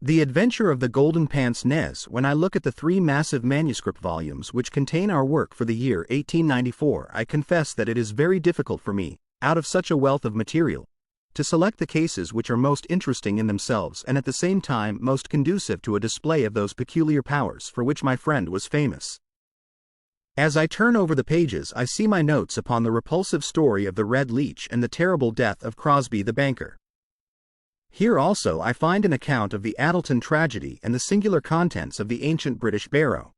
The Adventure of the Golden Pince-Nez. When I look at the 3 massive manuscript volumes which contain our work for the year 1894, I confess that it is very difficult for me, out of such a wealth of material, to select the cases which are most interesting in themselves and at the same time most conducive to a display of those peculiar powers for which my friend was famous. As I turn over the pages, I see my notes upon the repulsive story of the Red Leech and the terrible death of Crosby the banker. Here also I find an account of the Addleton tragedy and the singular contents of the ancient British barrow.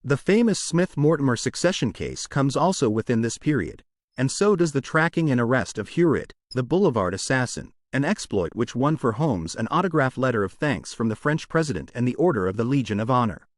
The famous Smith-Mortimer succession case comes also within this period, and so does the tracking and arrest of Huret, the Boulevard assassin, an exploit which won for Holmes an autographed letter of thanks from the French President and the Order of the Legion of Honor.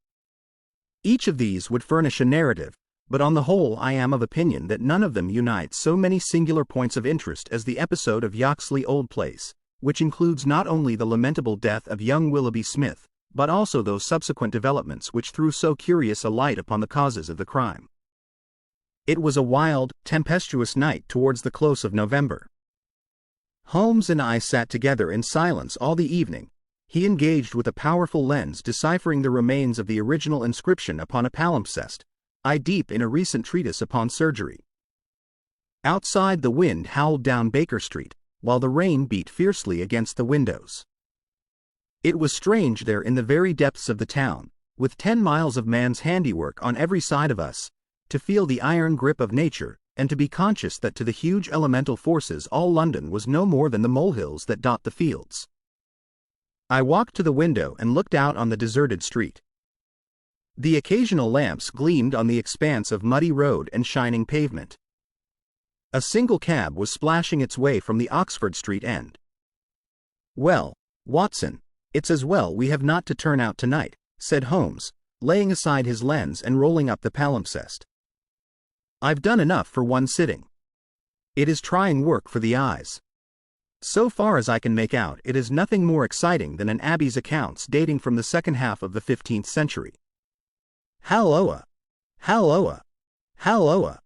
Each of these would furnish a narrative, but on the whole I am of opinion that none of them unites so many singular points of interest as the episode of Yoxley Old Place, which includes not only the lamentable death of young Willoughby Smith, but also those subsequent developments which threw so curious a light upon the causes of the crime. It was a wild, tempestuous night towards the close of November. Holmes and I sat together in silence all the evening, he engaged with a powerful lens deciphering the remains of the original inscription upon a palimpsest, I deep in a recent treatise upon surgery. Outside the wind howled down Baker Street, while the rain beat fiercely against the windows. It was strange there in the very depths of the town, with 10 miles of man's handiwork on every side of us, to feel the iron grip of nature, and to be conscious that to the huge elemental forces all London was no more than the molehills that dot the fields. I walked to the window and looked out on the deserted street. The occasional lamps gleamed on the expanse of muddy road and shining pavement. A single cab was splashing its way from the Oxford Street end. "Well, Watson, it's as well we have not to turn out tonight," said Holmes, laying aside his lens and rolling up the palimpsest. "I've done enough for one sitting. It is trying work for the eyes. So far as I can make out, it is nothing more exciting than an abbey's accounts dating from the second half of the 15th century. Halloa! Halloa! Halloa!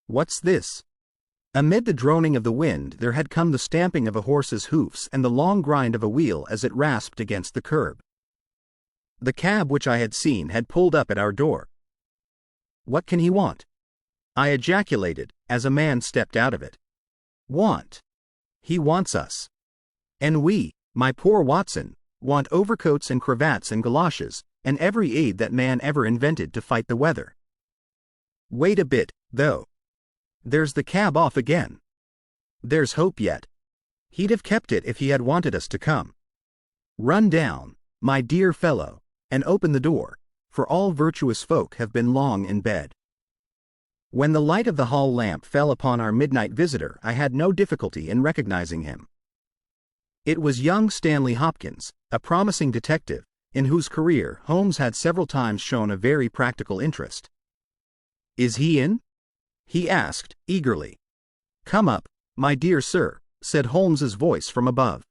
What's this?" Amid the droning of the wind there had come the stamping of a horse's hoofs and the long grind of a wheel as it rasped against the curb. The cab which I had seen had pulled up at our door. "What can he want?" I ejaculated, as a man stepped out of it. "Want? He wants us. And we, my poor Watson, want overcoats and cravats and galoshes, and every aid that man ever invented to fight the weather. Wait a bit, though. There's the cab off again. There's hope yet. He'd have kept it if he had wanted us to come. Run down, my dear fellow, and open the door, for all virtuous folk have been long in bed." When the light of the hall lamp fell upon our midnight visitor, I had no difficulty in recognizing him. It was young Stanley Hopkins, a promising detective, in whose career Holmes had several times shown a very practical interest. "Is he in?" he asked, eagerly. "Come up, my dear sir," said Holmes's voice from above.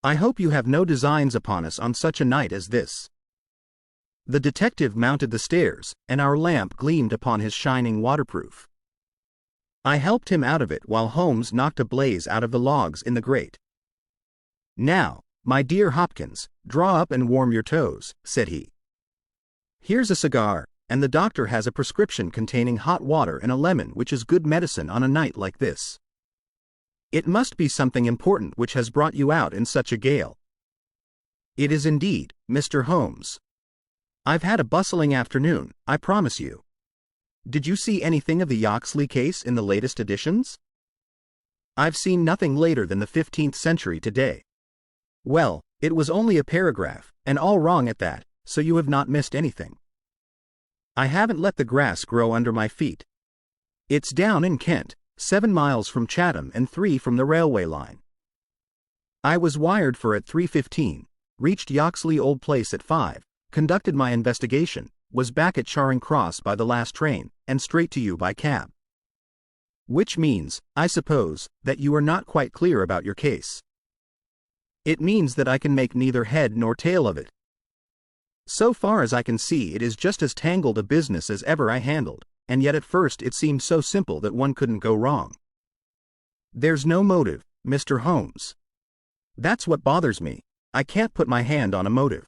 "I hope you have no designs upon us on such a night as this." The detective mounted the stairs, and our lamp gleamed upon his shining waterproof. I helped him out of it while Holmes knocked a blaze out of the logs in the grate. "Now, my dear Hopkins, draw up and warm your toes," said he. "Here's a cigar, and the doctor has a prescription containing hot water and a lemon, which is good medicine on a night like this. It must be something important which has brought you out in such a gale." "It is indeed, Mr. Holmes. I've had a bustling afternoon, I promise you. Did you see anything of the Yoxley case in the latest editions?" "I've seen nothing later than the 15th century today." "Well, it was only a paragraph, and all wrong at that, so you have not missed anything. I haven't let the grass grow under my feet. It's down in Kent, 7 miles from Chatham and 3 from the railway line. I was wired for at 3:15, reached Yoxley Old Place at 5, conducted my investigation, was back at Charing Cross by the last train, and straight to you by cab. Which means, I suppose, that you are not quite clear about your case." "It means that I can make neither head nor tail of it. So far as I can see, it is just as tangled a business as ever I handled, and yet at first it seemed so simple that one couldn't go wrong. There's no motive, Mr. Holmes. That's what bothers me. I can't put my hand on a motive.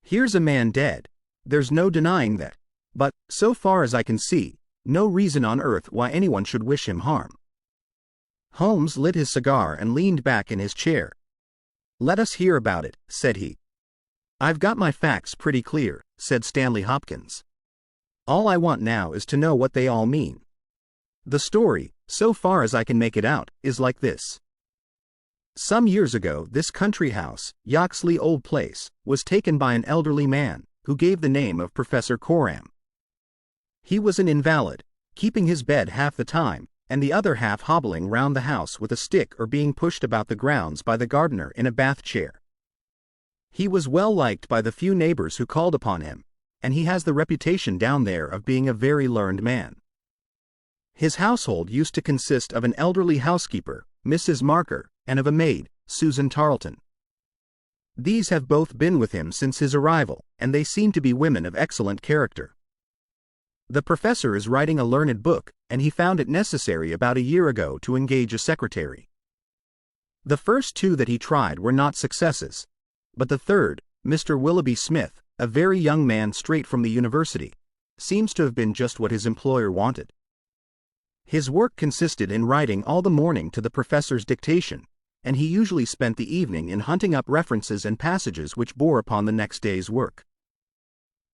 Here's a man dead. There's no denying that. But, so far as I can see, no reason on earth why anyone should wish him harm." Holmes lit his cigar and leaned back in his chair. "Let us hear about it," said he. "I've got my facts pretty clear," said Stanley Hopkins. "All I want now is to know what they all mean. The story, so far as I can make it out, is like this. Some years ago, this country house, Yoxley Old Place, was taken by an elderly man, who gave the name of Professor Coram. He was an invalid, keeping his bed half the time, and the other half hobbling round the house with a stick or being pushed about the grounds by the gardener in a bath chair. He was well liked by the few neighbors who called upon him, and he has the reputation down there of being a very learned man. His household used to consist of an elderly housekeeper, Mrs. Marker, and of a maid, Susan Tarleton. These have both been with him since his arrival, and they seem to be women of excellent character. The professor is writing a learned book, and he found it necessary about a year ago to engage a secretary. The first two that he tried were not successes, but the third, Mr. Willoughby Smith, a very young man straight from the university, seems to have been just what his employer wanted. His work consisted in writing all the morning to the professor's dictation, and he usually spent the evening in hunting up references and passages which bore upon the next day's work.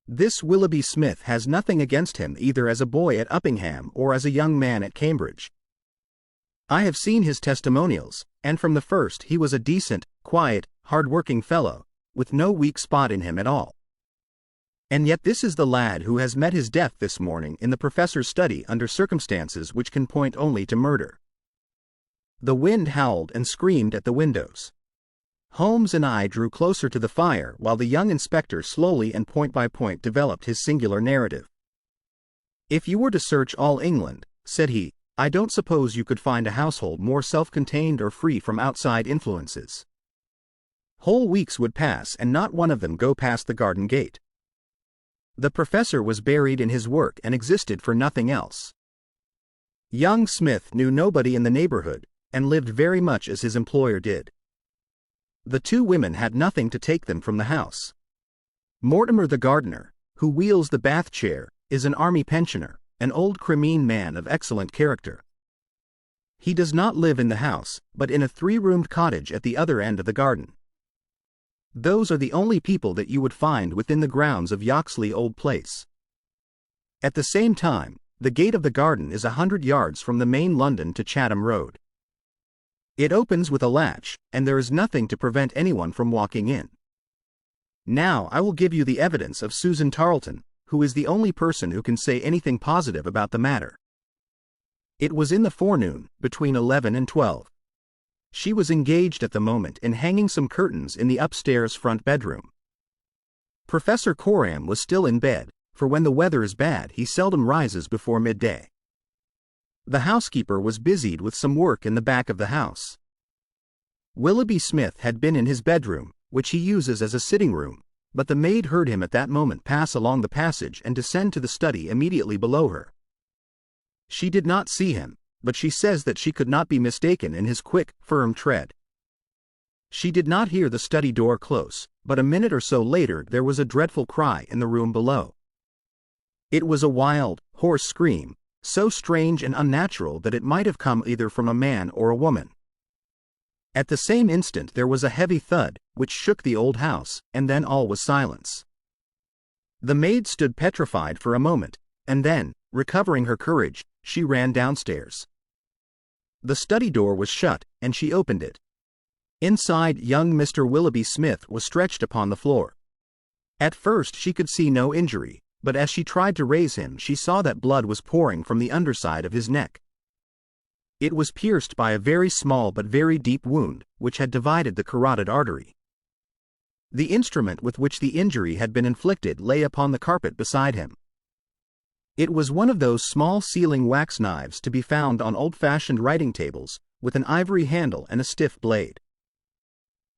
This Willoughby Smith has nothing against him either as a boy at Uppingham or as a young man at Cambridge. I have seen his testimonials, and from the first he was a decent, quiet, hard-working fellow, with no weak spot in him at all. And yet this is the lad who has met his death this morning in the professor's study under circumstances which can point only to murder. The wind howled and screamed at the windows. Holmes and I drew closer to the fire while the young inspector slowly and point by point developed his singular narrative. "If you were to search all England," said he, "I don't suppose you could find a household more self-contained or free from outside influences. Whole weeks would pass and not one of them go past the garden gate. The professor was buried in his work and existed for nothing else. Young Smith knew nobody in the neighborhood, and lived very much as his employer did. The two women had nothing to take them from the house. Mortimer the gardener, who wheels the bath chair, is an army pensioner, an old Crimean man of excellent character. He does not live in the house, but in a 3-roomed cottage at the other end of the garden. Those are the only people that you would find within the grounds of Yoxley Old Place. At the same time, the gate of the garden is 100 yards from the main London to Chatham Road. It opens with a latch, and there is nothing to prevent anyone from walking in. Now I will give you the evidence of Susan Tarleton, who is the only person who can say anything positive about the matter. It was in the forenoon, between 11 and 12. She was engaged at the moment in hanging some curtains in the upstairs front bedroom. Professor Coram was still in bed, for when the weather is bad he seldom rises before midday. The housekeeper was busied with some work in the back of the house. Willoughby Smith had been in his bedroom, which he uses as a sitting room, but the maid heard him at that moment pass along the passage and descend to the study immediately below her. She did not see him, but she says that she could not be mistaken in his quick, firm tread. She did not hear the study door close, but a minute or so later there was a dreadful cry in the room below. It was a wild, hoarse scream, so strange and unnatural that it might have come either from a man or a woman. At the same instant there was a heavy thud, which shook the old house, and then all was silence. The maid stood petrified for a moment, and then, recovering her courage, she ran downstairs. The study door was shut, and she opened it. Inside, young Mr. Willoughby Smith was stretched upon the floor. At first she could see no injury, but as she tried to raise him she saw that blood was pouring from the underside of his neck. It was pierced by a very small but very deep wound, which had divided the carotid artery. The instrument with which the injury had been inflicted lay upon the carpet beside him. It was one of those small sealing wax knives to be found on old-fashioned writing tables, with an ivory handle and a stiff blade.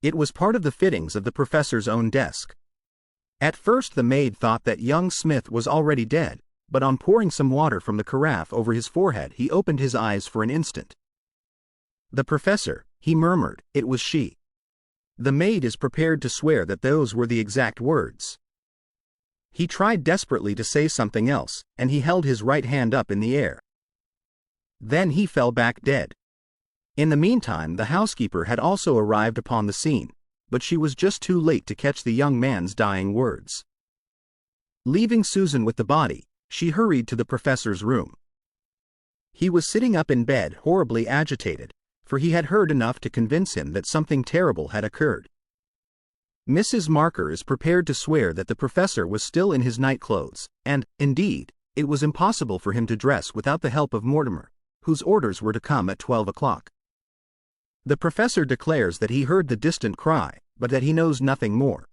It was part of the fittings of the professor's own desk. At first the maid thought that young Smith was already dead, but on pouring some water from the carafe over his forehead he opened his eyes for an instant. "The professor," he murmured. It was she. The maid is prepared to swear that those were the exact words. He tried desperately to say something else, and he held his right hand up in the air. Then he fell back dead. In the meantime, the housekeeper had also arrived upon the scene, but she was just too late to catch the young man's dying words. Leaving Susan with the body, she hurried to the professor's room. He was sitting up in bed, horribly agitated, for he had heard enough to convince him that something terrible had occurred. Mrs. Marker is prepared to swear that the professor was still in his night clothes, and, indeed, it was impossible for him to dress without the help of Mortimer, whose orders were to come at 12 o'clock. The professor declares that he heard the distant cry, but that he knows nothing more.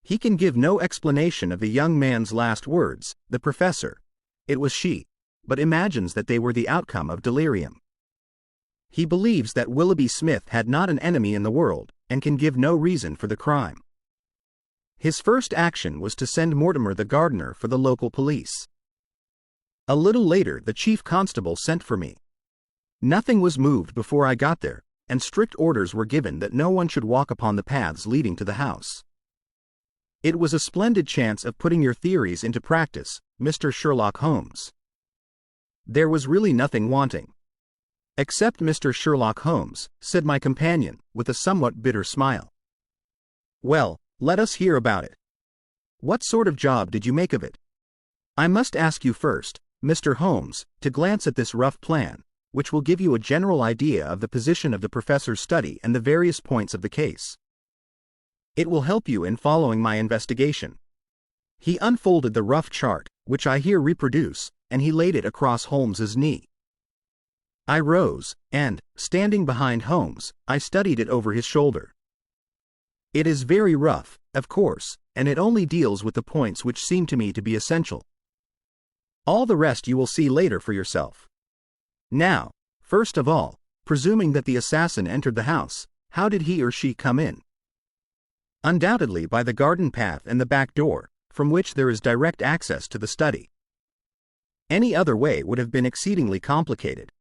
He can give no explanation of the young man's last words, the professor, it was she, but imagines that they were the outcome of delirium. He believes that Willoughby Smith had not an enemy in the world, and can give no reason for the crime. His first action was to send Mortimer the gardener for the local police. A little later the chief constable sent for me. Nothing was moved before I got there, and strict orders were given that no one should walk upon the paths leading to the house. It was a splendid chance of putting your theories into practice, Mr. Sherlock Holmes. There was really nothing wanting. Except Mr. Sherlock Holmes, said my companion, with a somewhat bitter smile. Well, let us hear about it. What sort of job did you make of it? I must ask you first, Mr. Holmes, to glance at this rough plan, which will give you a general idea of the position of the professor's study and the various points of the case. It will help you in following my investigation. He unfolded the rough chart, which I here reproduce, and he laid it across Holmes's knee. I rose, and, standing behind Holmes, I studied it over his shoulder. It is very rough, of course, and it only deals with the points which seem to me to be essential. All the rest you will see later for yourself. Now, first of all, presuming that the assassin entered the house, how did he or she come in? Undoubtedly by the garden path and the back door, from which there is direct access to the study. Any other way would have been exceedingly complicated.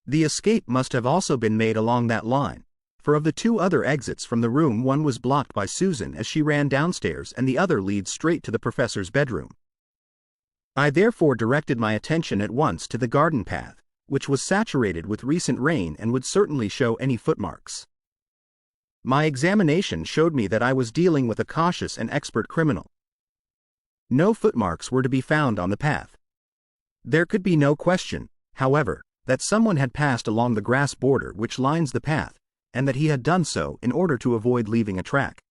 The escape must have also been made along that line, for of the two other exits from the room one was blocked by Susan as she ran downstairs and the other leads straight to the professor's bedroom. I therefore directed my attention at once to the garden path, which was saturated with recent rain and would certainly show any footmarks. My examination showed me that I was dealing with a cautious and expert criminal. No footmarks were to be found on the path. There could be no question, however, that someone had passed along the grass border which lines the path, and that he had done so in order to avoid leaving a track.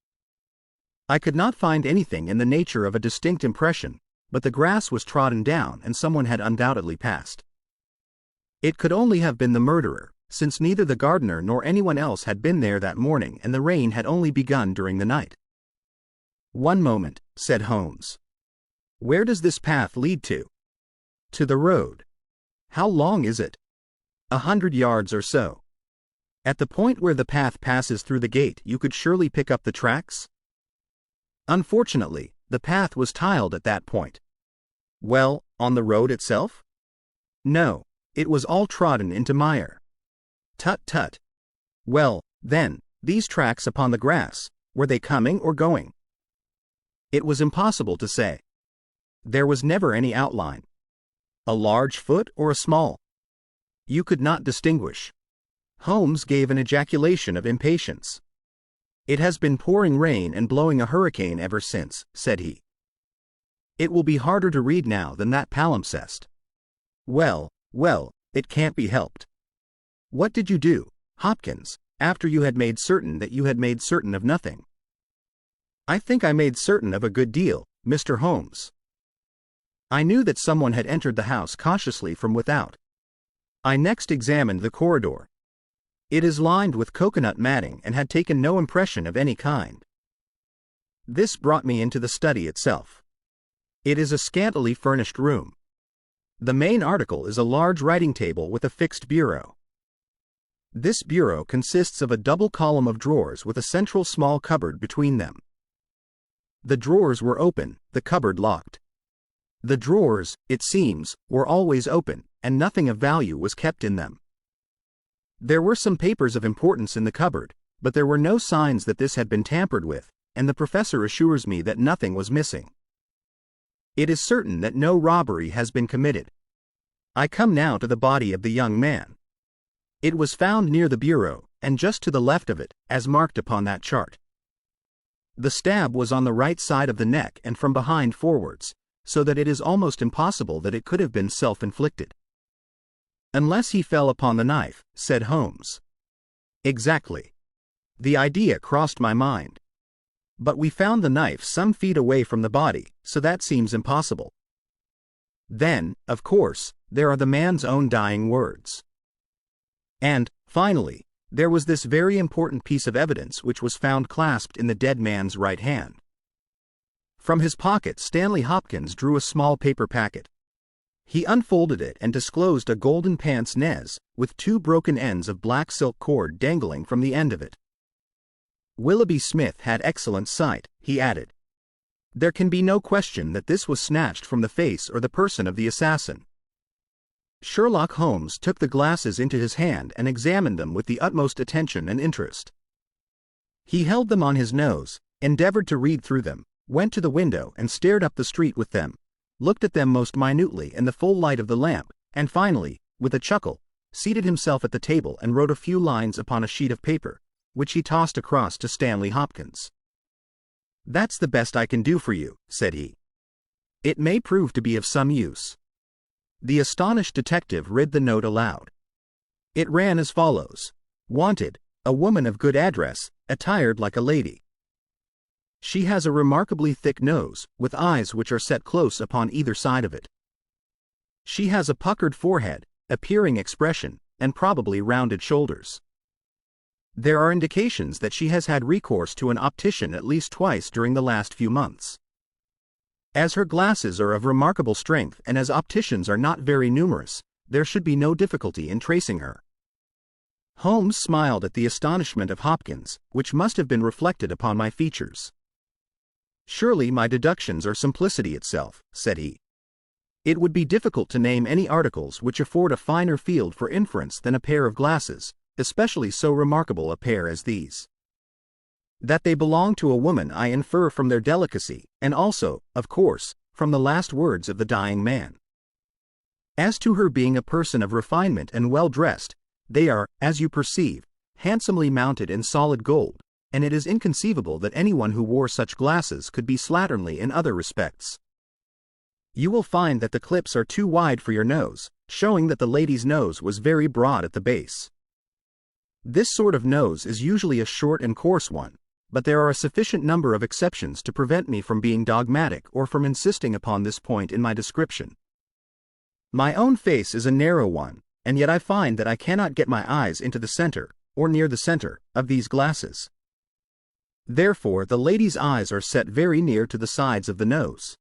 I could not find anything in the nature of a distinct impression, but the grass was trodden down and someone had undoubtedly passed. It could only have been the murderer, since neither the gardener nor anyone else had been there that morning and the rain had only begun during the night. One moment, said Holmes. Where does this path lead to? To the road. How long is it? 100 yards or so. At the point where the path passes through the gate you could surely pick up the tracks? Unfortunately, the path was tiled at that point. Well, on the road itself? No, it was all trodden into mire. Tut tut. Well, then, these tracks upon the grass, were they coming or going? It was impossible to say. There was never any outline. A large foot or a small? You could not distinguish. Holmes gave an ejaculation of impatience. It has been pouring rain and blowing a hurricane ever since, said he. It will be harder to read now than that palimpsest. Well, it can't be helped. What did you do, Hopkins, after you had made certain that you had made certain of nothing? I think I made certain of a good deal, Mr. Holmes. I knew that someone had entered the house cautiously from without. I next examined the corridor. It is lined with coconut matting and had taken no impression of any kind. This brought me into the study itself. It is a scantily furnished room. The main article is a large writing table with a fixed bureau. This bureau consists of a double column of drawers with a central small cupboard between them. The drawers were open, the cupboard locked. The drawers, it seems, were always open, and nothing of value was kept in them. There were some papers of importance in the cupboard, but there were no signs that this had been tampered with, and the professor assures me that nothing was missing. It is certain that no robbery has been committed. I come now to the body of the young man. It was found near the bureau, and just to the left of it, as marked upon that chart. The stab was on the right side of the neck and from behind forwards, so that it is almost impossible that it could have been self-inflicted. Unless he fell upon the knife, said Holmes. Exactly. The idea crossed my mind. But we found the knife some feet away from the body, so that seems impossible. Then, of course, there are the man's own dying words. And, finally, there was this very important piece of evidence which was found clasped in the dead man's right hand. From his pocket Stanley Hopkins drew a small paper packet. He unfolded it and disclosed a golden pince-nez, with 2 broken ends of black silk cord dangling from the end of it. Willoughby Smith had excellent sight, he added. There can be no question that this was snatched from the face or the person of the assassin. Sherlock Holmes took the glasses into his hand and examined them with the utmost attention and interest. He held them on his nose, endeavored to read through them, went to the window and stared up the street with them, looked at them most minutely in the full light of the lamp, and finally, with a chuckle, seated himself at the table and wrote a few lines upon a sheet of paper, which he tossed across to Stanley Hopkins. That's the best I can do for you, said he. It may prove to be of some use. The astonished detective read the note aloud. It ran as follows: Wanted, a woman of good address, attired like a lady. She has a remarkably thick nose, with eyes which are set close upon either side of it. She has a puckered forehead, a peering expression, and probably rounded shoulders. There are indications that she has had recourse to an optician at least twice during the last few months. As her glasses are of remarkable strength and as opticians are not very numerous, there should be no difficulty in tracing her. Holmes smiled at the astonishment of Hopkins, which must have been reflected upon my features. Surely my deductions are simplicity itself, said he. It would be difficult to name any articles which afford a finer field for inference than a pair of glasses, especially so remarkable a pair as these. That they belong to a woman I infer from their delicacy, and also, of course, from the last words of the dying man. As to her being a person of refinement and well-dressed, they are, as you perceive, handsomely mounted in solid gold, and it is inconceivable that anyone who wore such glasses could be slatternly in other respects. You will find that the clips are too wide for your nose, showing that the lady's nose was very broad at the base. This sort of nose is usually a short and coarse one, but there are a sufficient number of exceptions to prevent me from being dogmatic or from insisting upon this point in my description. My own face is a narrow one, and yet I find that I cannot get my eyes into the center, or near the center, of these glasses. Therefore the lady's eyes are set very near to the sides of the nose.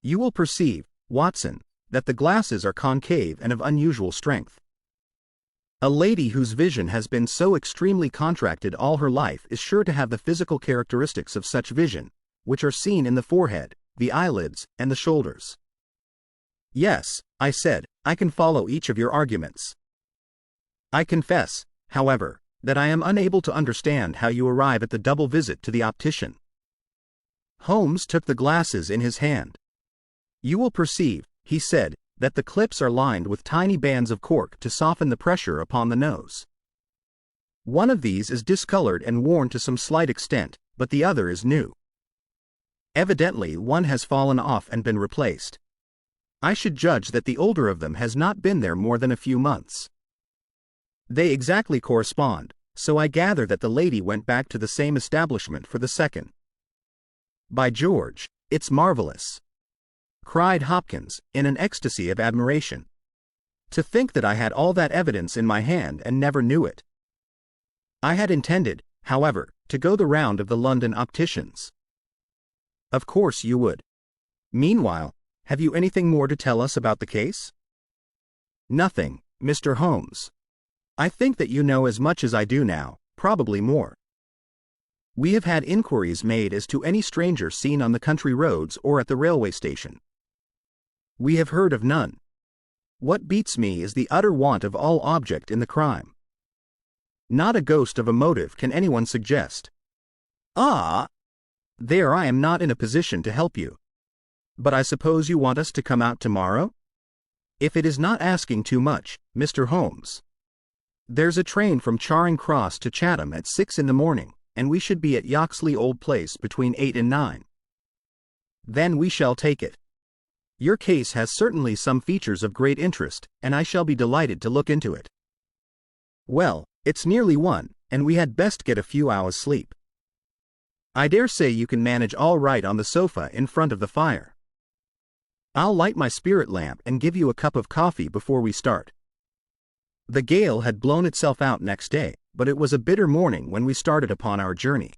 You will perceive, Watson, that the glasses are concave and of unusual strength. A lady whose vision has been so extremely contracted all her life is sure to have the physical characteristics of such vision, which are seen in the forehead, the eyelids, and the shoulders. Yes, I said, I can follow each of your arguments. I confess, however, that I am unable to understand how you arrive at the double visit to the optician. Holmes took the glasses in his hand. You will perceive, he said, that the clips are lined with tiny bands of cork to soften the pressure upon the nose. One of these is discolored and worn to some slight extent, but the other is new. Evidently one has fallen off and been replaced. I should judge that the older of them has not been there more than a few months. They exactly correspond, so I gather that the lady went back to the same establishment for the second. By George, it's marvelous! Cried Hopkins, in an ecstasy of admiration. To think that I had all that evidence in my hand and never knew it. I had intended, however, to go the round of the London opticians. Of course you would. Meanwhile, have you anything more to tell us about the case? Nothing, Mr. Holmes. I think that you know as much as I do now, probably more. We have had inquiries made as to any stranger seen on the country roads or at the railway station. We have heard of none. What beats me is the utter want of all object in the crime. Not a ghost of a motive can anyone suggest. Ah! There, I am not in a position to help you. But I suppose you want us to come out tomorrow? If it is not asking too much, Mr. Holmes. There's a train from Charing Cross to Chatham at 6 in the morning, and we should be at Yoxley Old Place between 8 and 9. Then we shall take it. Your case has certainly some features of great interest, and I shall be delighted to look into it. Well, it's nearly 1, and we had best get a few hours' sleep. I dare say you can manage all right on the sofa in front of the fire. I'll light my spirit lamp and give you a cup of coffee before we start. The gale had blown itself out next day, but it was a bitter morning when we started upon our journey.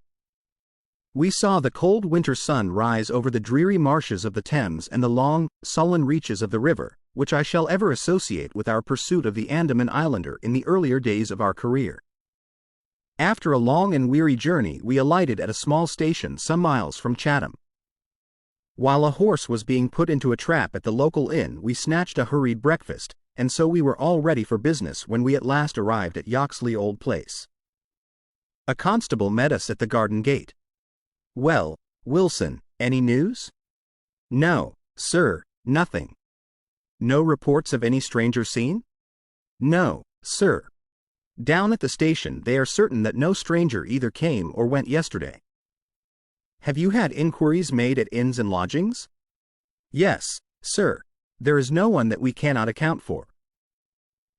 We saw the cold winter sun rise over the dreary marshes of the Thames and the long, sullen reaches of the river, which I shall ever associate with our pursuit of the Andaman Islander in the earlier days of our career. After a long and weary journey, we alighted at a small station some miles from Chatham. While a horse was being put into a trap at the local inn, we snatched a hurried breakfast, and so we were all ready for business when we at last arrived at Yoxley Old Place. A constable met us at the garden gate. Well, Wilson, any news? No, sir, nothing. No reports of any stranger seen? No, sir. Down at the station they are certain that no stranger either came or went yesterday. Have you had inquiries made at inns and lodgings? Yes, sir. There is no one that we cannot account for.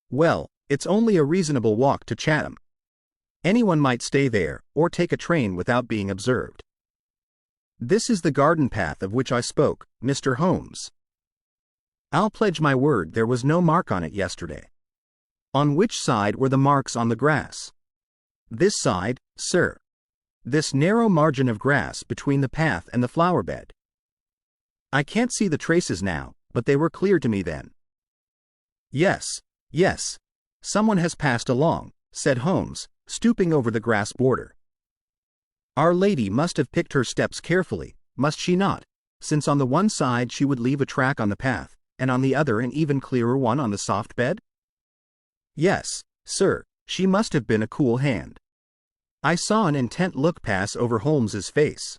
Well, it's only a reasonable walk to Chatham. Anyone might stay there, or take a train without being observed. This is the garden path of which I spoke, Mr. Holmes. I'll pledge my word there was no mark on it yesterday. On which side were the marks on the grass? This side, sir. This narrow margin of grass between the path and the flower bed. I can't see the traces now, but they were clear to me then. Yes, yes. Someone has passed along, said Holmes, stooping over the grass border. Our lady must have picked her steps carefully, must she not, since on the one side she would leave a track on the path, and on the other an even clearer one on the soft bed? Yes, sir, she must have been a cool hand. I saw an intent look pass over Holmes's face.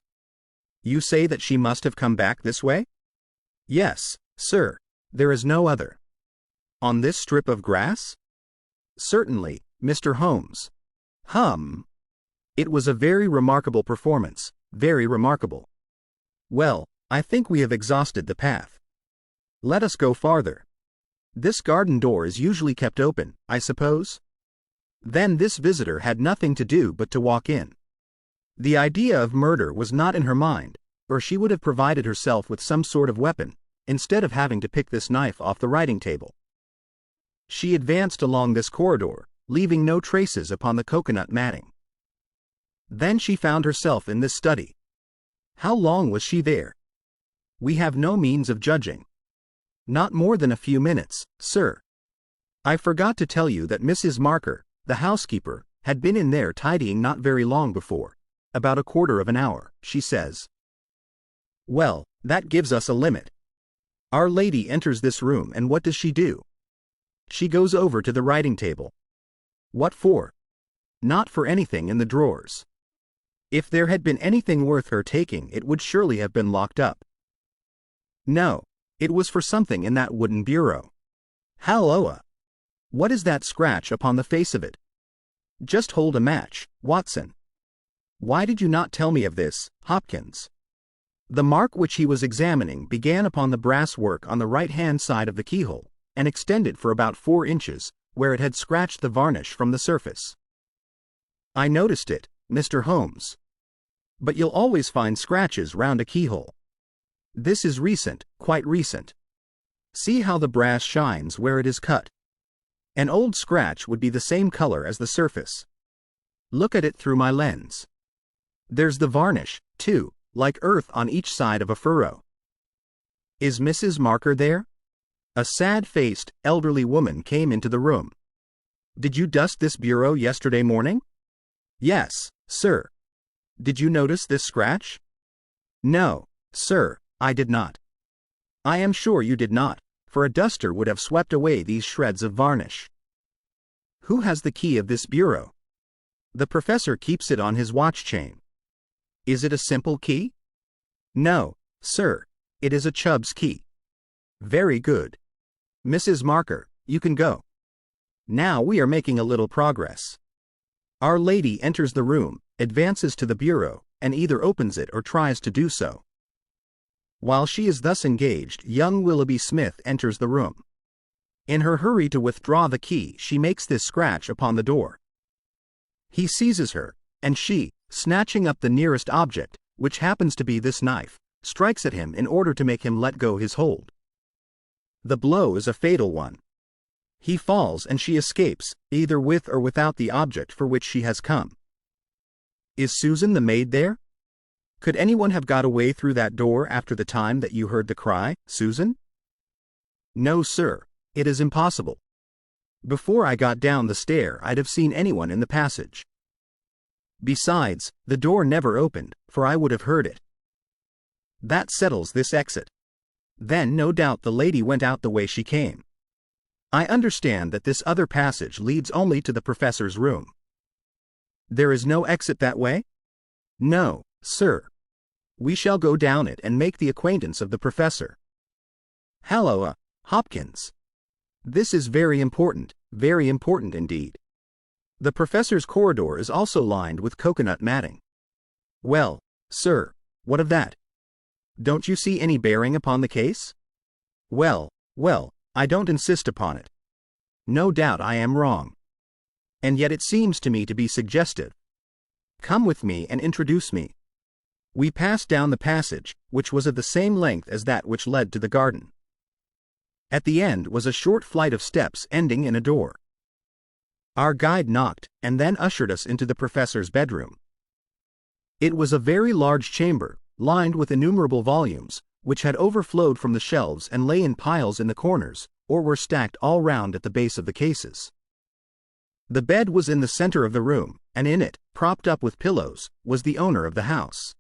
You say that she must have come back this way? Yes, sir, there is no other. On this strip of grass? Certainly, Mr. Holmes. It was a very remarkable performance, very remarkable. Well, I think we have exhausted the path. Let us go farther. This garden door is usually kept open, I suppose? Then this visitor had nothing to do but to walk in. The idea of murder was not in her mind, or she would have provided herself with some sort of weapon, instead of having to pick this knife off the writing table. She advanced along this corridor, leaving no traces upon the coconut matting. Then she found herself in this study. How long was she there? We have no means of judging. Not more than a few minutes, sir. I forgot to tell you that Mrs. Marker, the housekeeper, had been in there tidying not very long before, about a quarter of an hour, she says. Well, that gives us a limit. Our lady enters this room, and what does she do? She goes over to the writing table. What for? Not for anything in the drawers. If there had been anything worth her taking, it would surely have been locked up. No, it was for something in that wooden bureau. Halloa! What is that scratch upon the face of it? Just hold a match, Watson. Why did you not tell me of this, Hopkins? The mark which he was examining began upon the brass work on the right-hand side of the keyhole, and extended for about 4 inches, where it had scratched the varnish from the surface. I noticed it, Mr. Holmes. But you'll always find scratches round a keyhole. This is recent, quite recent. See how the brass shines where it is cut. An old scratch would be the same color as the surface. Look at it through my lens. There's the varnish, too, like earth on each side of a furrow. Is Mrs. Marker there? A sad-faced, elderly woman came into the room. Did you dust this bureau yesterday morning? Yes, sir. Did you notice this scratch? No, sir, I did not. I am sure you did not, for a duster would have swept away these shreds of varnish. Who has the key of this bureau? The professor keeps it on his watch chain. Is it a simple key? No, sir. It is a Chubb's key. Very good. Mrs. Marker, you can go. Now we are making a little progress. Our lady enters the room, advances to the bureau, and either opens it or tries to do so. While she is thus engaged, young Willoughby Smith enters the room. In her hurry to withdraw the key, she makes this scratch upon the door. He seizes her, and she, snatching up the nearest object, which happens to be this knife, strikes at him in order to make him let go his hold. The blow is a fatal one. He falls and she escapes, either with or without the object for which she has come. Is Susan the maid there? Could anyone have got away through that door after the time that you heard the cry, Susan? No, sir, it is impossible. Before I got down the stair I'd have seen anyone in the passage. Besides, the door never opened, for I would have heard it. That settles this exit. Then no doubt the lady went out the way she came. I understand that this other passage leads only to the professor's room. There is no exit that way? No, sir. We shall go down it and make the acquaintance of the professor. Halloa, Hopkins. This is very important indeed. The professor's corridor is also lined with coconut matting. Well, sir, what of that? Don't you see any bearing upon the case? Well, I don't insist upon it. No doubt I am wrong. And yet it seems to me to be suggestive. Come with me and introduce me. We passed down the passage, which was of the same length as that which led to the garden. At the end was a short flight of steps ending in a door. Our guide knocked, and then ushered us into the professor's bedroom. It was a very large chamber, lined with innumerable volumes, which had overflowed from the shelves and lay in piles in the corners, or were stacked all round at the base of the cases. The bed was in the center of the room, and in it, propped up with pillows, was the owner of the house.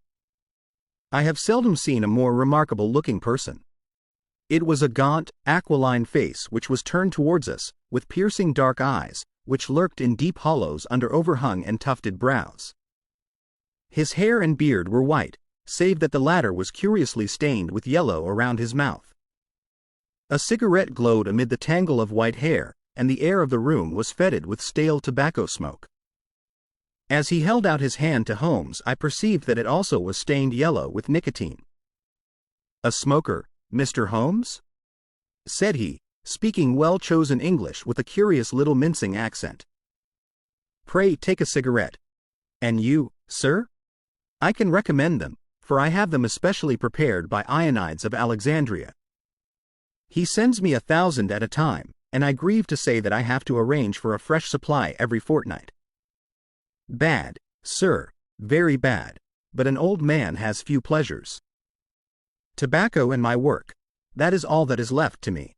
I have seldom seen a more remarkable-looking person. It was a gaunt, aquiline face which was turned towards us, with piercing dark eyes, which lurked in deep hollows under overhung and tufted brows. His hair and beard were white, save that the latter was curiously stained with yellow around his mouth. A cigarette glowed amid the tangle of white hair, and the air of the room was fetid with stale tobacco smoke. As he held out his hand to Holmes, I perceived that it also was stained yellow with nicotine. "A smoker, Mr. Holmes?" said he, speaking well-chosen English with a curious little mincing accent. "Pray take a cigarette. And you, sir? I can recommend them, for I have them especially prepared by Ionides of Alexandria. He sends me 1,000 at a time, and I grieve to say that I have to arrange for a fresh supply every fortnight. Bad, sir, very bad, but an old man has few pleasures. Tobacco and my work, that is all that is left to me."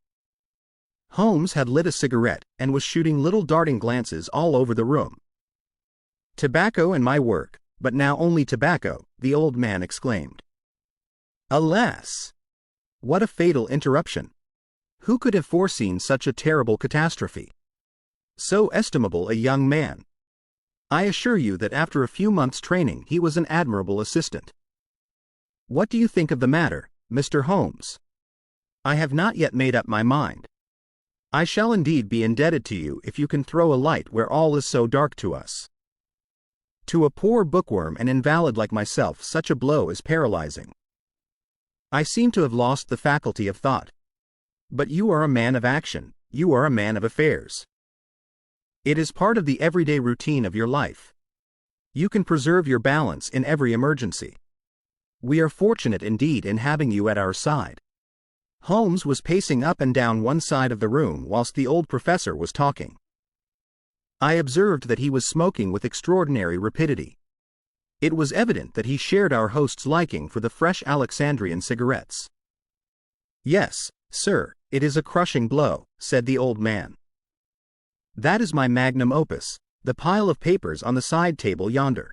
Holmes had lit a cigarette, and was shooting little darting glances all over the room. "Tobacco and my work, but now only tobacco," the old man exclaimed. "Alas! What a fatal interruption! Who could have foreseen such a terrible catastrophe? So estimable a young man! I assure you that after a few months' training he was an admirable assistant. What do you think of the matter, Mr. Holmes? I have not yet made up my mind. I shall indeed be indebted to you if you can throw a light where all is so dark to us. To a poor bookworm and invalid like myself such a blow is paralyzing. I seem to have lost the faculty of thought. But you are a man of action, you are a man of affairs. It is part of the everyday routine of your life. You can preserve your balance in every emergency. We are fortunate indeed in having you at our side." Holmes was pacing up and down one side of the room whilst the old professor was talking. I observed that he was smoking with extraordinary rapidity. It was evident that he shared our host's liking for the fresh Alexandrian cigarettes. "Yes, sir, it is a crushing blow," said the old man. "That is my magnum opus, the pile of papers on the side table yonder.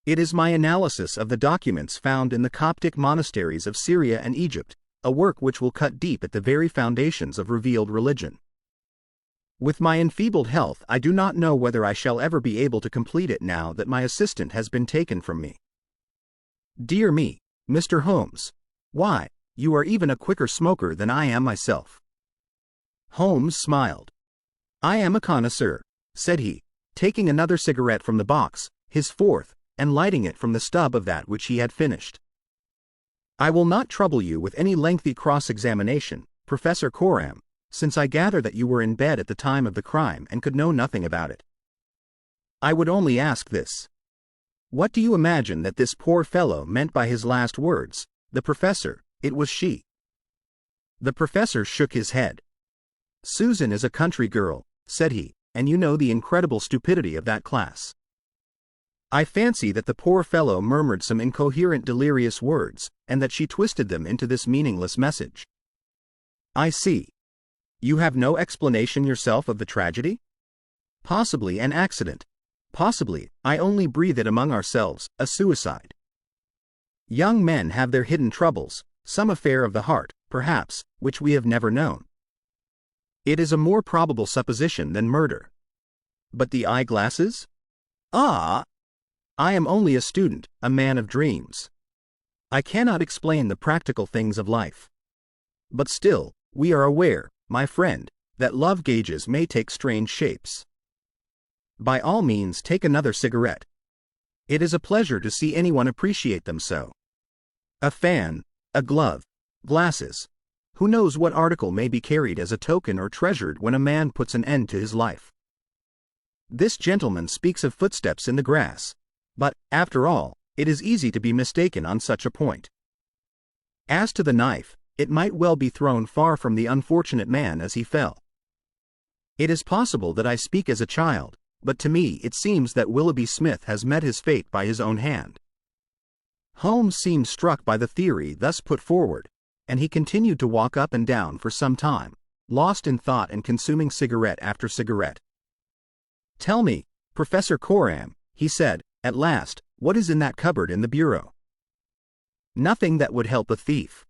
It is my analysis of the documents found in the Coptic monasteries of Syria and Egypt, a work which will cut deep at the very foundations of revealed religion. With my enfeebled health, I do not know whether I shall ever be able to complete it now that my assistant has been taken from me. Dear me, Mr. Holmes. Why, you are even a quicker smoker than I am myself. Holmes smiled. I am a connoisseur, said he, taking another cigarette from the box, his fourth, and lighting it from the stub of that which he had finished. I will not trouble you with any lengthy cross-examination, Professor Coram, since I gather that you were in bed at the time of the crime and could know nothing about it. I would only ask this. What do you imagine that this poor fellow meant by his last words? The professor, it was she. The professor shook his head. Susan is a country girl, said he, and you know the incredible stupidity of that class. I fancy that the poor fellow murmured some incoherent delirious words, and that she twisted them into this meaningless message. I see. You have no explanation yourself of the tragedy? Possibly an accident. Possibly, I only breathe it among ourselves, a suicide. Young men have their hidden troubles, some affair of the heart, perhaps, which we have never known. It is a more probable supposition than murder. But the eyeglasses? Ah! I am only a student, a man of dreams. I cannot explain the practical things of life. But still, we are aware, my friend, that love gauges may take strange shapes. By all means, take another cigarette. It is a pleasure to see anyone appreciate them so. A fan, a glove, glasses. Who knows what article may be carried as a token or treasured when a man puts an end to his life? This gentleman speaks of footsteps in the grass, but, after all, it is easy to be mistaken on such a point. As to the knife, it might well be thrown far from the unfortunate man as he fell. It is possible that I speak as a child, but to me it seems that Willoughby Smith has met his fate by his own hand. Holmes seemed struck by the theory thus put forward, and he continued to walk up and down for some time, lost in thought and consuming cigarette after cigarette. Tell me, Professor Coram, he said, at last, what is in that cupboard in the bureau? Nothing that would help a thief.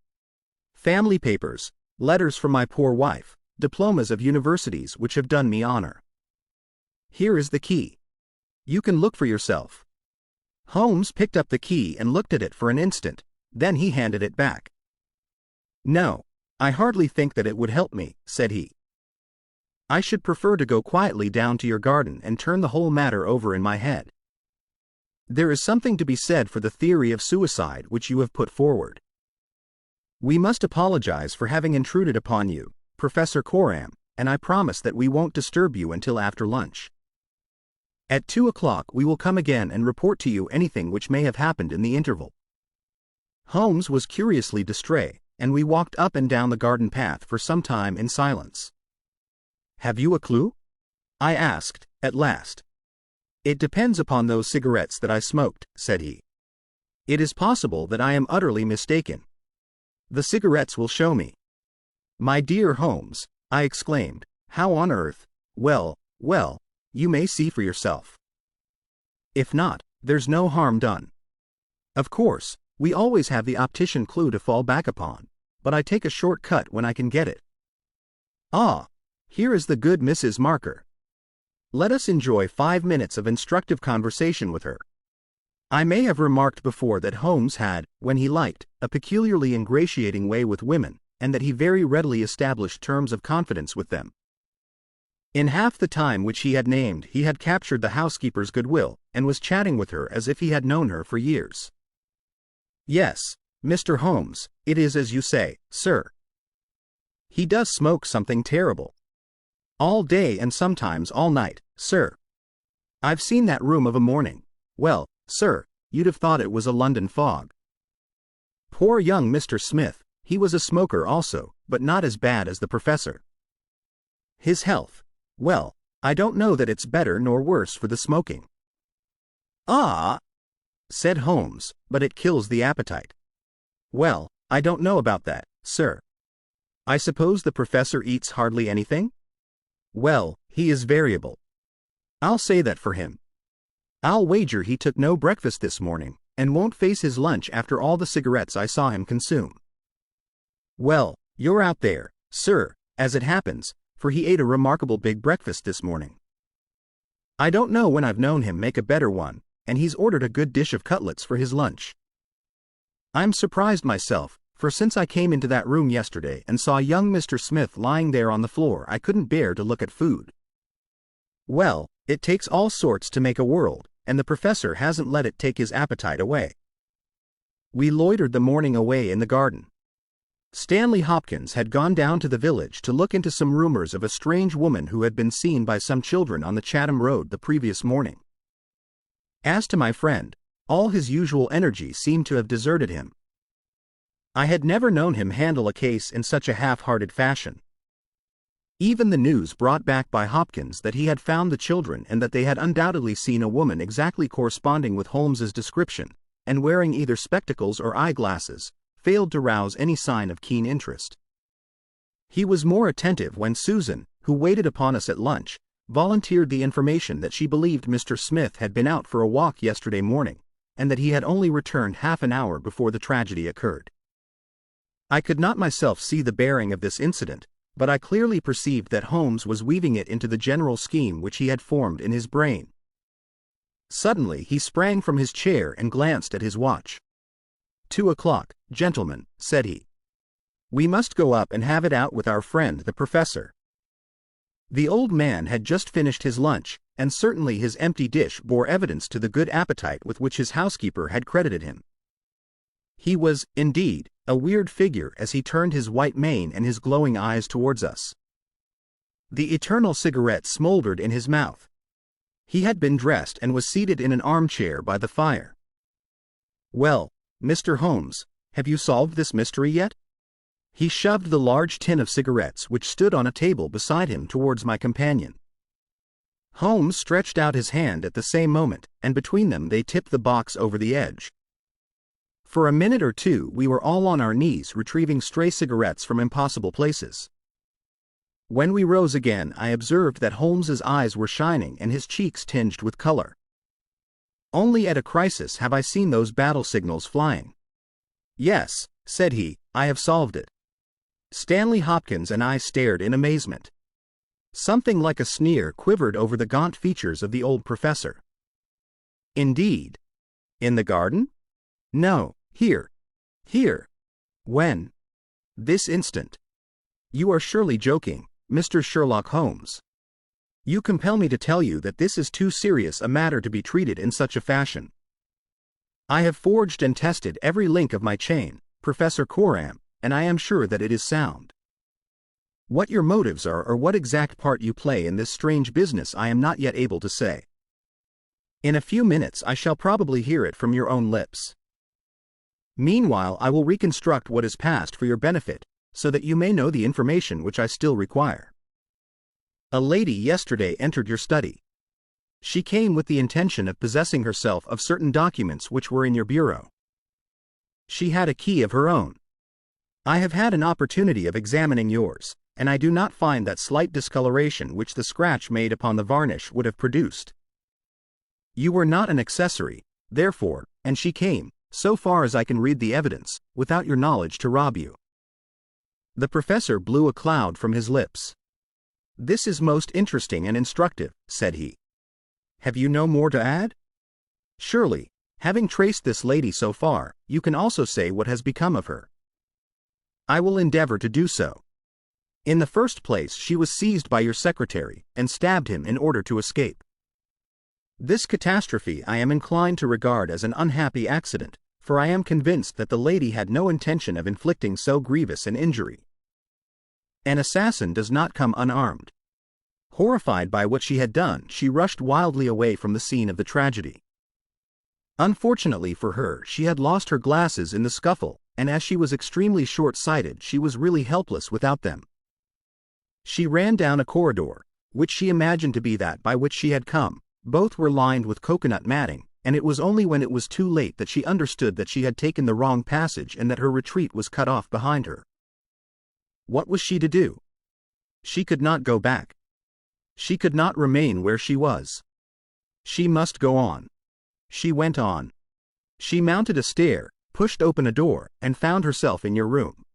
Family papers, letters from my poor wife, diplomas of universities which have done me honor. Here is the key. You can look for yourself. Holmes picked up the key and looked at it for an instant, then he handed it back. No, I hardly think that it would help me, said he. I should prefer to go quietly down to your garden and turn the whole matter over in my head. There is something to be said for the theory of suicide which you have put forward. We must apologize for having intruded upon you, Professor Coram, and I promise that we won't disturb you until after lunch. At 2 o'clock we will come again and report to you anything which may have happened in the interval. Holmes was curiously distrait, and we walked up and down the garden path for some time in silence. Have you a clue? I asked, at last. It depends upon those cigarettes that I smoked, said he. It is possible that I am utterly mistaken. The cigarettes will show me. My dear Holmes, I exclaimed, how on earth? Well, you may see for yourself. If not, there's no harm done. Of course, we always have the optician clue to fall back upon, but I take a short cut when I can get it. Ah, here is the good Mrs. Marker. Let us enjoy 5 minutes of instructive conversation with her. I may have remarked before that Holmes had, when he liked, a peculiarly ingratiating way with women, and that he very readily established terms of confidence with them. In half the time which he had named, he had captured the housekeeper's goodwill, and was chatting with her as if he had known her for years. Yes, Mr. Holmes, it is as you say, sir. He does smoke something terrible. All day and sometimes all night, sir. I've seen that room of a morning. Well, sir, you'd have thought it was a London fog. Poor young Mr. Smith, he was a smoker also, but not as bad as the professor. His health. Well, I don't know that it's better nor worse for the smoking. Ah, said Holmes, but it kills the appetite. Well, I don't know about that, sir. I suppose the professor eats hardly anything? Well, he is variable. I'll say that for him. I'll wager he took no breakfast this morning, and won't face his lunch after all the cigarettes I saw him consume. Well, you're out there, sir, as it happens, for he ate a remarkable big breakfast this morning. I don't know when I've known him make a better one, and he's ordered a good dish of cutlets for his lunch. I'm surprised myself, for since I came into that room yesterday and saw young Mr. Smith lying there on the floor, I couldn't bear to look at food. Well, it takes all sorts to make a world, and the professor hasn't let it take his appetite away. We loitered the morning away in the garden. Stanley Hopkins had gone down to the village to look into some rumors of a strange woman who had been seen by some children on the Chatham Road the previous morning. As to my friend, all his usual energy seemed to have deserted him. I had never known him handle a case in such a half-hearted fashion. Even the news brought back by Hopkins that he had found the children and that they had undoubtedly seen a woman exactly corresponding with Holmes's description, and wearing either spectacles or eyeglasses, failed to rouse any sign of keen interest. He was more attentive when Susan, who waited upon us at lunch, volunteered the information that she believed Mr. Smith had been out for a walk yesterday morning, and that he had only returned half an hour before the tragedy occurred. I could not myself see the bearing of this incident, but I clearly perceived that Holmes was weaving it into the general scheme which he had formed in his brain. Suddenly he sprang from his chair and glanced at his watch. 2:00, gentlemen, said he. We must go up and have it out with our friend the professor. The old man had just finished his lunch, and certainly his empty dish bore evidence to the good appetite with which his housekeeper had credited him. He was, indeed, a weird figure as he turned his white mane and his glowing eyes towards us. The eternal cigarette smoldered in his mouth. He had been dressed and was seated in an armchair by the fire. Well, Mr. Holmes, have you solved this mystery yet? He shoved the large tin of cigarettes which stood on a table beside him towards my companion. Holmes stretched out his hand at the same moment, and between them they tipped the box over the edge. For a minute or two we were all on our knees retrieving stray cigarettes from impossible places. When we rose again I observed that Holmes's eyes were shining and his cheeks tinged with color. Only at a crisis have I seen those battle signals flying. Yes, said he, I have solved it. Stanley Hopkins and I stared in amazement. Something like a sneer quivered over the gaunt features of the old professor. Indeed. In the garden? No, here. Here. When? This instant. You are surely joking, Mr. Sherlock Holmes. You compel me to tell you that this is too serious a matter to be treated in such a fashion. I have forged and tested every link of my chain, Professor Coram, and I am sure that it is sound. What your motives are or what exact part you play in this strange business I am not yet able to say. In a few minutes I shall probably hear it from your own lips. Meanwhile I will reconstruct what is past for your benefit, so that you may know the information which I still require. A lady yesterday entered your study. She came with the intention of possessing herself of certain documents which were in your bureau. She had a key of her own. I have had an opportunity of examining yours, and I do not find that slight discoloration which the scratch made upon the varnish would have produced. You were not an accessory, therefore, and she came, so far as I can read the evidence, without your knowledge to rob you. The professor blew a cloud from his lips. This is most interesting and instructive, said he. Have you no more to add? Surely, having traced this lady so far, you can also say what has become of her. I will endeavor to do so. In the first place, she was seized by your secretary, and stabbed him in order to escape. This catastrophe I am inclined to regard as an unhappy accident, for I am convinced that the lady had no intention of inflicting so grievous an injury. An assassin does not come unarmed. Horrified by what she had done, she rushed wildly away from the scene of the tragedy. Unfortunately for her, she had lost her glasses in the scuffle, and as she was extremely short-sighted, she was really helpless without them. She ran down a corridor, which she imagined to be that by which she had come. Both were lined with coconut matting, and it was only when it was too late that she understood that she had taken the wrong passage and that her retreat was cut off behind her. What was she to do? She could not go back. She could not remain where she was. She must go on. She went on. She mounted a stair, pushed open a door, and found herself in your room.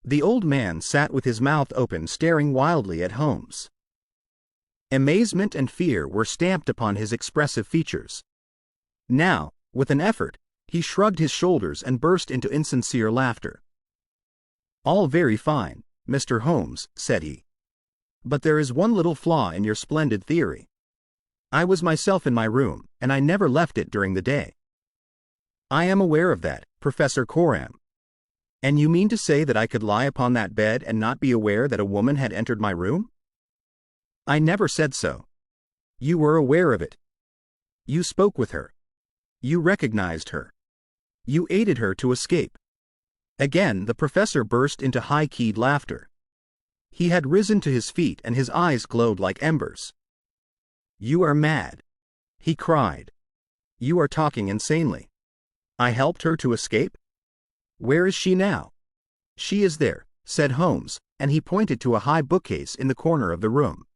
The old man sat with his mouth open, staring wildly at Holmes. Amazement and fear were stamped upon his expressive features. Now, with an effort, he shrugged his shoulders and burst into insincere laughter. "All very fine, Mr. Holmes," said he. "But there is one little flaw in your splendid theory. I was myself in my room, and I never left it during the day." "I am aware of that, Professor Coram. And you mean to say that I could lie upon that bed and not be aware that a woman had entered my room?" "I never said so." "You were aware of it. You spoke with her. You recognized her. You aided her to escape." Again the professor burst into high-keyed laughter. He had risen to his feet and his eyes glowed like embers. "You are mad," he cried. "You are talking insanely. I helped her to escape? Where is she now?" "She is there," said Holmes, and he pointed to a high bookcase in the corner of the room.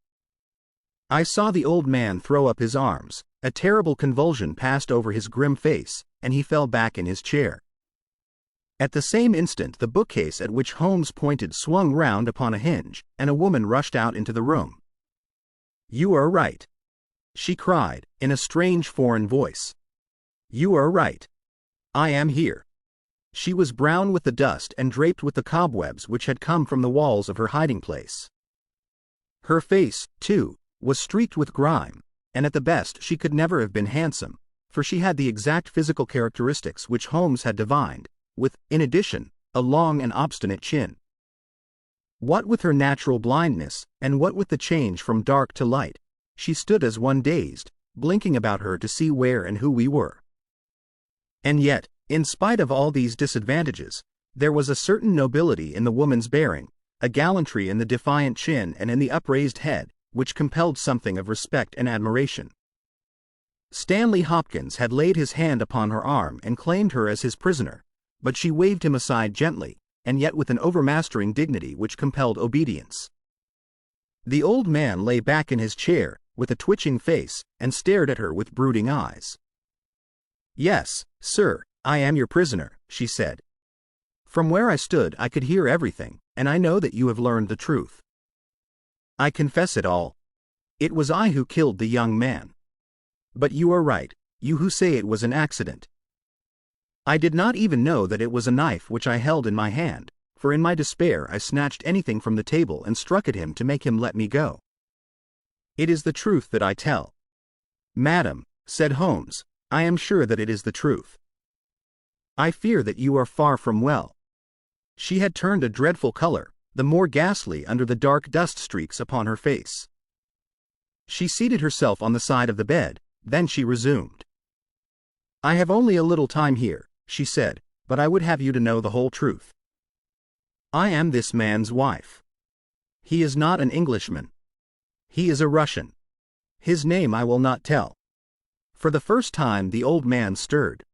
I saw the old man throw up his arms, a terrible convulsion passed over his grim face, and he fell back in his chair. At the same instant the bookcase at which Holmes pointed swung round upon a hinge, and a woman rushed out into the room. "You are right," she cried, in a strange foreign voice. "You are right. I am here." She was brown with the dust and draped with the cobwebs which had come from the walls of her hiding place. Her face, too, was streaked with grime, and at the best she could never have been handsome, for she had the exact physical characteristics which Holmes had divined, with, in addition, a long and obstinate chin. What with her natural blindness, and what with the change from dark to light, she stood as one dazed, blinking about her to see where and who we were. And yet, in spite of all these disadvantages, there was a certain nobility in the woman's bearing, a gallantry in the defiant chin and in the upraised head, which compelled something of respect and admiration. Stanley Hopkins had laid his hand upon her arm and claimed her as his prisoner, but she waved him aside gently, and yet with an overmastering dignity which compelled obedience. The old man lay back in his chair, with a twitching face, and stared at her with brooding eyes. "Yes, sir, I am your prisoner," she said. "From where I stood I could hear everything, and I know that you have learned the truth. I confess it all. It was I who killed the young man. But you are right, you who say it was an accident. I did not even know that it was a knife which I held in my hand, for in my despair I snatched anything from the table and struck at him to make him let me go. It is the truth that I tell." "Madam," said Holmes, "I am sure that it is the truth. I fear that you are far from well." She had turned a dreadful color, the more ghastly under the dark dust streaks upon her face. She seated herself on the side of the bed, then she resumed. "I have only a little time here," she said, "but I would have you to know the whole truth. I am this man's wife. He is not an Englishman. He is a Russian. His name I will not tell." For the first time the old man stirred.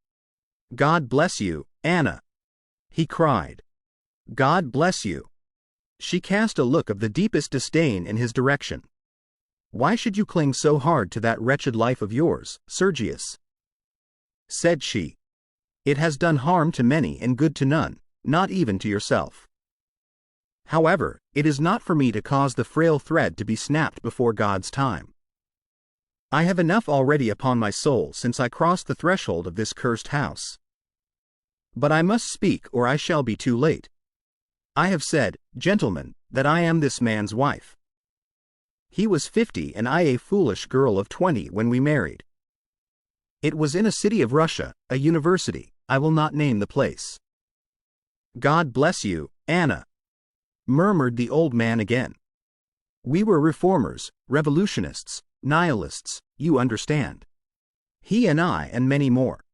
"God bless you, Anna," he cried. "God bless you." She cast a look of the deepest disdain in his direction. "Why should you cling so hard to that wretched life of yours, Sergius?" said she. "It has done harm to many and good to none, not even to yourself. However, it is not for me to cause the frail thread to be snapped before God's time. I have enough already upon my soul since I crossed the threshold of this cursed house. But I must speak or I shall be too late. I have said, gentlemen, that I am this man's wife. He was 50 and I a foolish girl of 20 when we married. It was in a city of Russia, a university, I will not name the place." "God bless you, Anna," murmured the old man again. "We were reformers, revolutionists, nihilists, you understand. He and I and many more.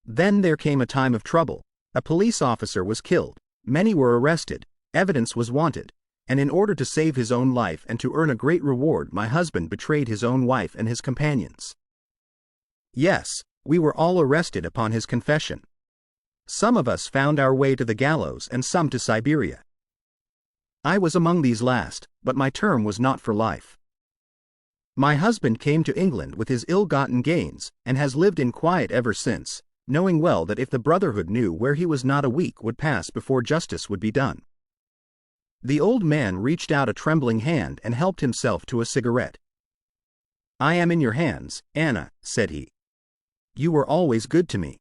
Then there came a time of trouble, a police officer was killed, many were arrested, evidence was wanted, and in order to save his own life and to earn a great reward my husband betrayed his own wife and his companions. Yes, we were all arrested upon his confession. Some of us found our way to the gallows and some to Siberia. I was among these last, but my term was not for life. My husband came to England with his ill-gotten gains, and has lived in quiet ever since, knowing well that if the Brotherhood knew where he was not a week would pass before justice would be done. The old man reached out a trembling hand and helped himself to a cigarette. "I am in your hands, Anna," said he. "You were always good to me."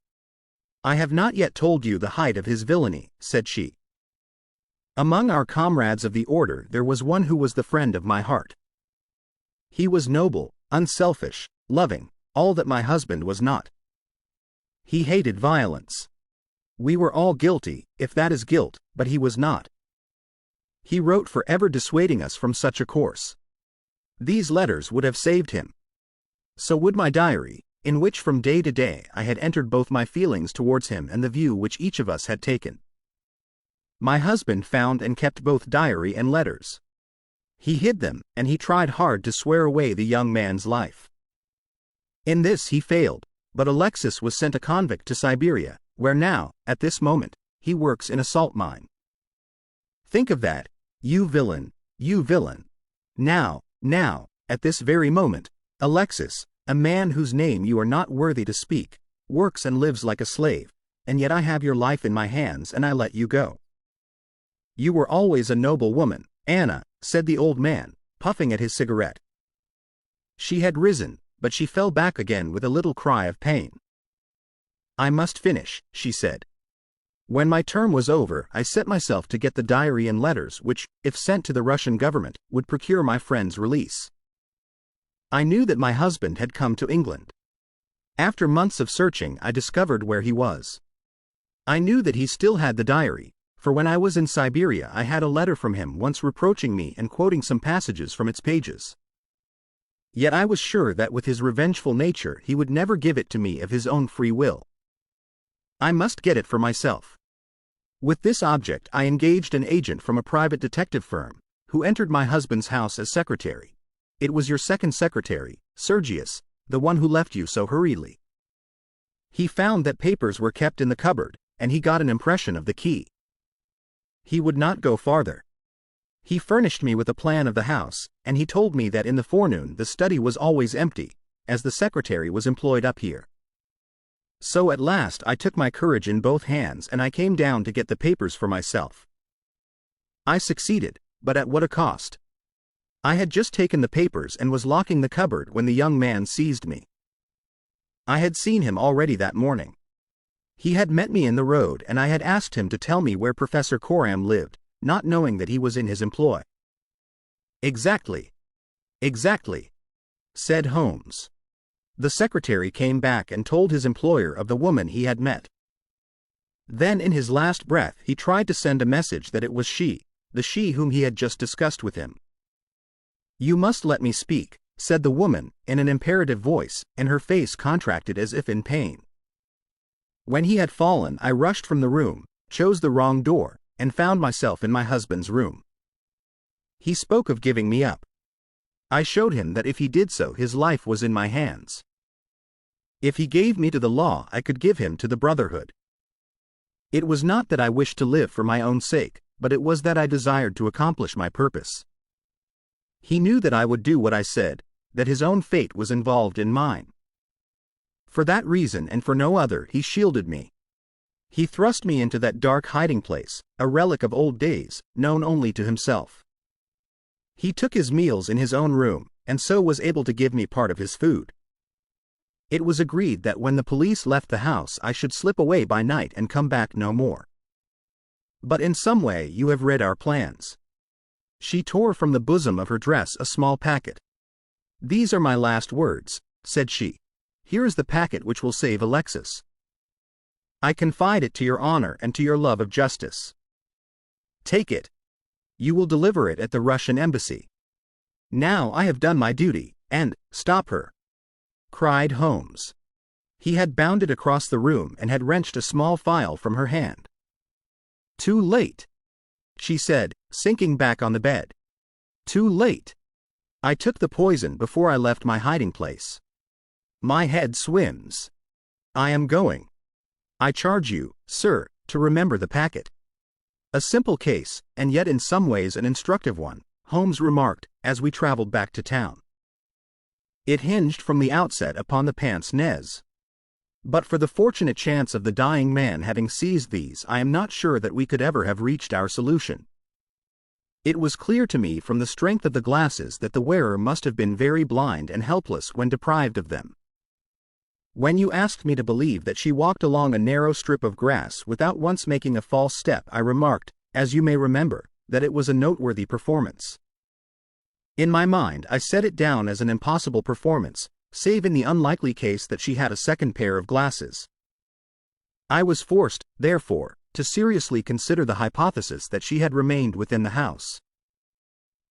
"I have not yet told you the height of his villainy," said she. "Among our comrades of the order there was one who was the friend of my heart. He was noble, unselfish, loving, all that my husband was not. He hated violence. We were all guilty, if that is guilt, but he was not. He wrote forever dissuading us from such a course. These letters would have saved him. So would my diary, in which from day to day I had entered both my feelings towards him and the view which each of us had taken. My husband found and kept both diary and letters. He hid them, and he tried hard to swear away the young man's life. In this he failed, but Alexis was sent a convict to Siberia, where now, at this moment, he works in a salt mine. Think of that, you villain, you villain. Now, at this very moment, Alexis, a man whose name you are not worthy to speak, works and lives like a slave, and yet I have your life in my hands and I let you go." "You were always a noble woman, Anna," said the old man, puffing at his cigarette. She had risen, but she fell back again with a little cry of pain. "I must finish," she said. "When my term was over, I set myself to get the diary and letters which, if sent to the Russian government, would procure my friend's release. I knew that my husband had come to England. After months of searching, I discovered where he was. I knew that he still had the diary, for when I was in Siberia I had a letter from him once reproaching me and quoting some passages from its pages. Yet I was sure that with his revengeful nature he would never give it to me of his own free will. I must get it for myself. With this object I engaged an agent from a private detective firm, who entered my husband's house as secretary. It was your second secretary, Sergius, the one who left you so hurriedly. He found that papers were kept in the cupboard, and he got an impression of the key. He would not go farther. He furnished me with a plan of the house, and he told me that in the forenoon the study was always empty, as the secretary was employed up here. So at last I took my courage in both hands and I came down to get the papers for myself. I succeeded, but at what a cost! I had just taken the papers and was locking the cupboard when the young man seized me. I had seen him already that morning. He had met me in the road and I had asked him to tell me where Professor Coram lived, not knowing that he was in his employ. Exactly, said Holmes. The secretary came back and told his employer of the woman he had met. Then in his last breath he tried to send a message that it was she, the she whom he had just discussed with him. "You must let me speak," said the woman, in an imperative voice, and her face contracted as if in pain. When he had fallen, I rushed from the room, chose the wrong door, and found myself in my husband's room. He spoke of giving me up. I showed him that if he did so, his life was in my hands. If he gave me to the law, I could give him to the brotherhood. It was not that I wished to live for my own sake, but it was that I desired to accomplish my purpose. He knew that I would do what I said, that his own fate was involved in mine. For that reason and for no other, he shielded me. He thrust me into that dark hiding place, a relic of old days, known only to himself. He took his meals in his own room, and so was able to give me part of his food. It was agreed that when the police left the house I should slip away by night and come back no more. But in some way you have read our plans. She tore from the bosom of her dress a small packet. "These are my last words," said she. "Here is the packet which will save Alexis. I confide it to your honor and to your love of justice. Take it. You will deliver it at the Russian embassy. Now I have done my duty, and—" "Stop her!" cried Holmes. He had bounded across the room and had wrenched a small file from her hand. "Too late," she said, sinking back on the bed. "Too late. I took the poison before I left my hiding place. My head swims. I am going. I charge you, sir, to remember the packet." "A simple case, and yet in some ways an instructive one," Holmes remarked, as we traveled back to town. "It hinged from the outset upon the Pince-Nez. But for the fortunate chance of the dying man having seized these, I am not sure that we could ever have reached our solution." It was clear to me from the strength of the glasses that the wearer must have been very blind and helpless when deprived of them. When you asked me to believe that she walked along a narrow strip of grass without once making a false step, I remarked, as you may remember, that it was a noteworthy performance. In my mind, I set it down as an impossible performance, save in the unlikely case that she had a second pair of glasses. I was forced, therefore, to seriously consider the hypothesis that she had remained within the house.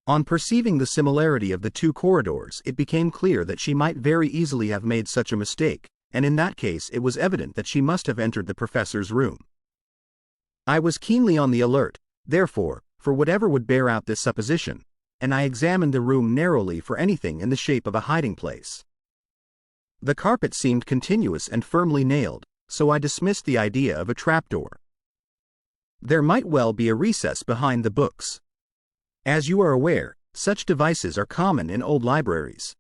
On perceiving the similarity of the two corridors, it became clear that she might very easily have made such a mistake, and in that case it was evident that she must have entered the professor's room. I was keenly on the alert, therefore, for whatever would bear out this supposition, and I examined the room narrowly for anything in the shape of a hiding place. The carpet seemed continuous and firmly nailed, so I dismissed the idea of a trapdoor. There might well be a recess behind the books. As you are aware, such devices are common in old libraries.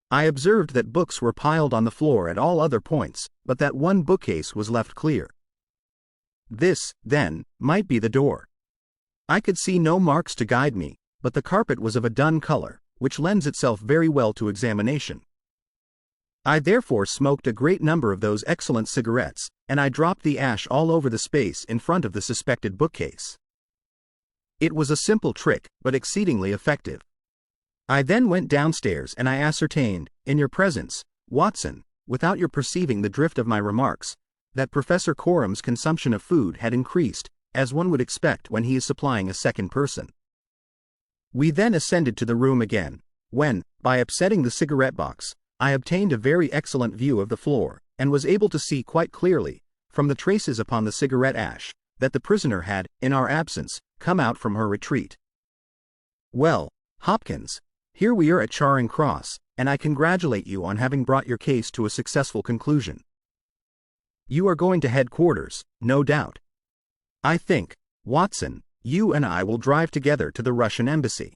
I observed that books were piled on the floor at all other points, but that one bookcase was left clear. This, then, might be the door. I could see no marks to guide me, but the carpet was of a dun color, which lends itself very well to examination. I therefore smoked a great number of those excellent cigarettes, and I dropped the ash all over the space in front of the suspected bookcase. It was a simple trick, but exceedingly effective. I then went downstairs and I ascertained, in your presence, Watson, without your perceiving the drift of my remarks, that Professor Coram's consumption of food had increased, as one would expect when he is supplying a second person. We then ascended to the room again, when, by upsetting the cigarette box, I obtained a very excellent view of the floor, and was able to see quite clearly, from the traces upon the cigarette ash, that the prisoner had, in our absence, come out from her retreat. Well, Hopkins, here we are at Charing Cross, and I congratulate you on having brought your case to a successful conclusion. You are going to headquarters, no doubt. I think, Watson, you and I will drive together to the Russian embassy.